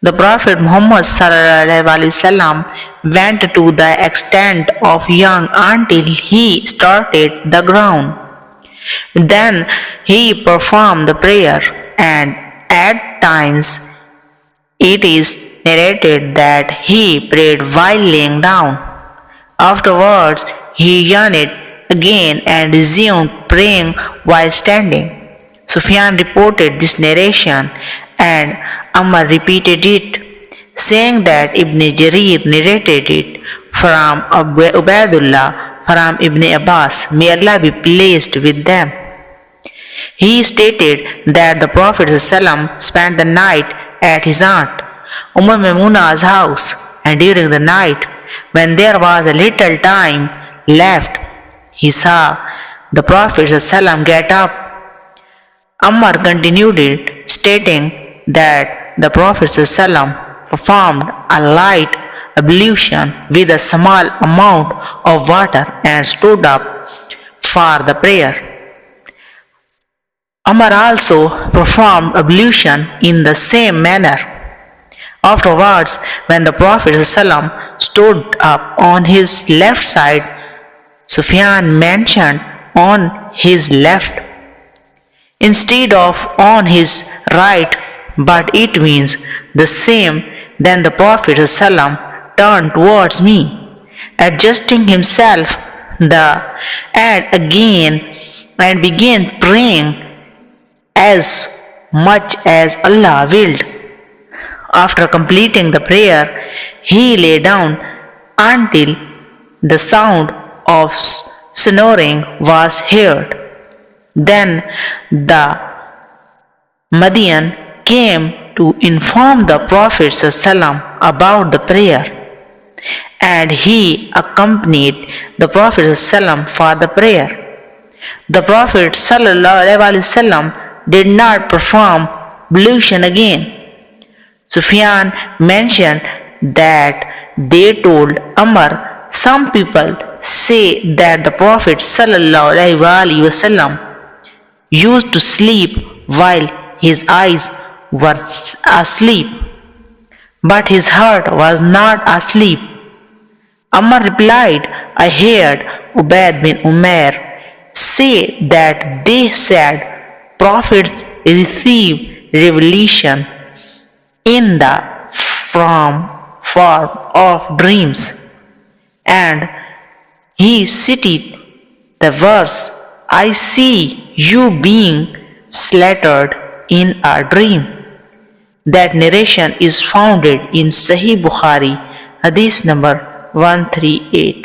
The Prophet Muhammad ﷺ went to the extent of young until he started the ground. Then he performed the prayer, and at times it is narrated that he prayed while laying down. Afterwards, he yawned again and resumed praying while standing. Sufyan reported this narration and Ammar repeated it, saying that Ibn Jarir narrated it from Ubaidullah from Ibn Abbas, may Allah be pleased with them. He stated that the Prophet ﷺ spent the night at his aunt Maimuna's house, and during the night, when there was a little time left, he saw the Prophet ﷺ get up. Ammar continued it, stating that the Prophet ﷺ performed a light ablution with a small amount of water and stood up for the prayer. Ammar also performed ablution in the same manner. Afterwards, when the Prophet ﷺ stood up on his left side, Sufyan mentioned on his left instead of on his right, but it means the same. Then the Prophet ﷺ turned towards me, adjusting himself and began praying as much as Allah willed. After completing the prayer, he lay down until the sound of snoring was heard. Then the Madian came to inform the Prophet ﷺ about the prayer, and he accompanied the Prophet ﷺ for the prayer. The Prophet ﷺ did not perform ablution again. Sufyan mentioned that they told Ammar, some people say that the Prophet ﷺ used to sleep while his eyes were asleep, but his heart was not asleep. Ammar replied, I heard Ubaid bin Umair say that they said prophets receive revelation in the form of dreams, and he cited the verse, I see you being slaughtered in a dream. That narration is founded in Sahih Bukhari, hadith number 138.